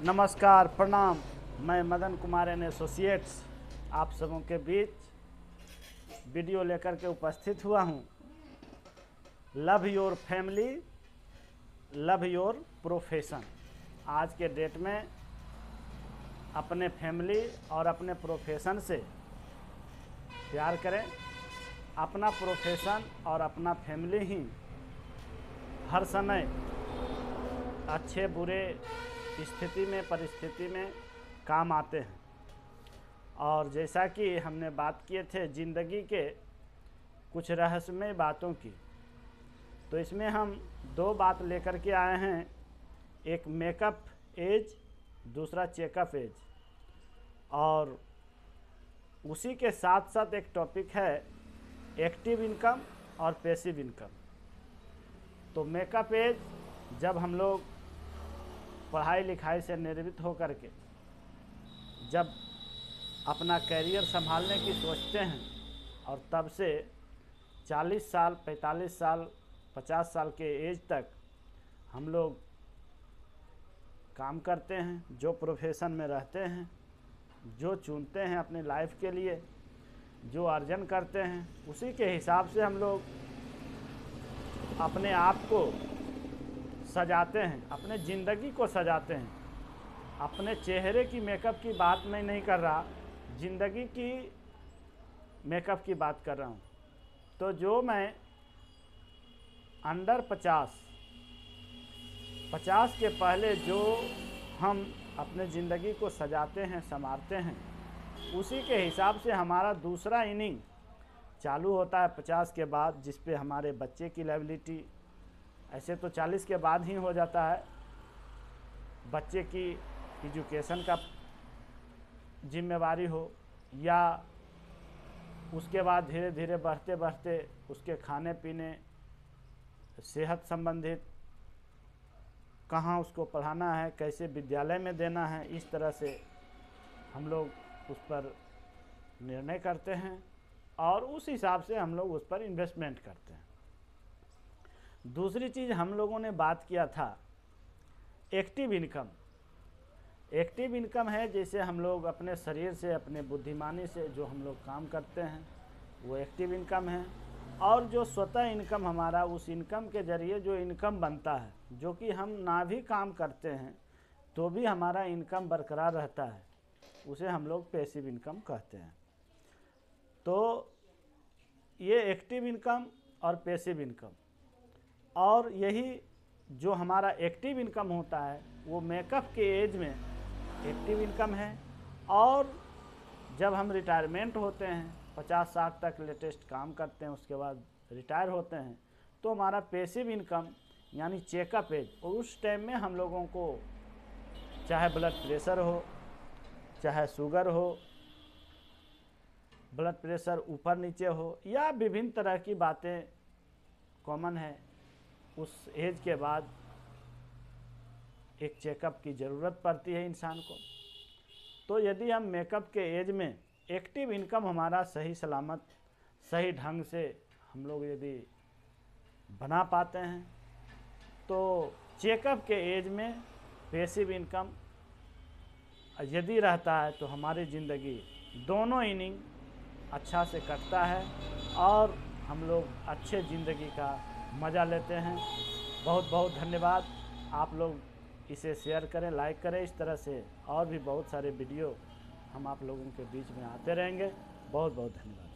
नमस्कार, प्रणाम। मैं मदन कुमार एंड एसोसिएट्स आप सबों के बीच वीडियो लेकर के उपस्थित हुआ हूँ। Love your family, love your profession. आज के डेट में अपने फैमिली और अपने प्रोफेशन से प्यार करें। अपना प्रोफेशन और अपना फैमिली ही हर समय अच्छे बुरे स्थिति में परिस्थिति में काम आते हैं। और जैसा कि हमने बात किए थे ज़िंदगी के कुछ रहस्यमय बातों की, तो इसमें हम दो बात लेकर के आए हैं। एक मेकअप एज, दूसरा चेकअप एज। और उसी के साथ साथ एक टॉपिक है एक्टिव इनकम और पैसिव इनकम। तो मेकअप एज, जब हम लोग पढ़ाई लिखाई से निवृत्त होकर के जब अपना करियर संभालने की सोचते हैं, और तब से 40 साल, 45 साल, 50 साल के एज तक हम लोग काम करते हैं। जो प्रोफेशन में रहते हैं, जो चुनते हैं अपने लाइफ के लिए, जो अर्जन करते हैं, उसी के हिसाब से हम लोग अपने आप को सजाते हैं, अपने ज़िंदगी को सजाते हैं। अपने चेहरे की मेकअप की बात मैं नहीं कर रहा, ज़िंदगी की मेकअप की बात कर रहा हूँ। तो जो मैं अंडर 50 के पहले जो हम अपने ज़िंदगी को सजाते हैं, संवारते हैं, उसी के हिसाब से हमारा दूसरा इनिंग चालू होता है 50 के बाद, जिस पे हमारे बच्चे की लायबिलिटी, ऐसे तो 40 के बाद ही हो जाता है, बच्चे की एजुकेशन का जिम्मेवारी हो, या उसके बाद धीरे धीरे बढ़ते बढ़ते उसके खाने पीने, सेहत संबंधित, कहाँ उसको पढ़ाना है, कैसे विद्यालय में देना है, इस तरह से हम लोग उस पर निर्णय करते हैं और उस हिसाब से हम लोग उस पर इन्वेस्टमेंट करते हैं। दूसरी चीज़ हम लोगों ने बात किया था एक्टिव इनकम। एक्टिव इनकम है जैसे हम लोग अपने शरीर से, अपने बुद्धिमानी से जो हम लोग काम करते हैं, वो एक्टिव इनकम है। और जो स्वतः इनकम हमारा, उस इनकम के ज़रिए जो इनकम बनता है, जो कि हम ना भी काम करते हैं तो भी हमारा इनकम बरकरार रहता है, उसे हम लोग पैसिव इनकम कहते हैं। तो ये एक्टिव इनकम और पैसिव इनकम, और यही जो हमारा एक्टिव इनकम होता है वो मेकअप के एज में एक्टिव इनकम है। और जब हम रिटायरमेंट होते हैं, 50 साल तक लेटेस्ट काम करते हैं, उसके बाद रिटायर होते हैं, तो हमारा पैसिव इनकम यानी चेकअप एज, और उस टाइम में हम लोगों को चाहे ब्लड प्रेशर हो, चाहे शुगर हो, ब्लड प्रेशर ऊपर नीचे हो, या विभिन्न तरह की बातें कॉमन है, उस एज के बाद एक चेकअप की ज़रूरत पड़ती है इंसान को। तो यदि हम मेकअप के एज में एक्टिव इनकम हमारा सही सलामत, सही ढंग से हम लोग यदि बना पाते हैं, तो चेकअप के एज में पैसिव इनकम यदि रहता है तो हमारी ज़िंदगी दोनों इनिंग अच्छा से कटता है और हम लोग अच्छे ज़िंदगी का मज़ा लेते हैं। बहुत बहुत धन्यवाद। आप लोग इसे शेयर करें, लाइक करें। इस तरह से और भी बहुत सारे वीडियो हम आप लोगों के बीच में आते रहेंगे। बहुत बहुत धन्यवाद।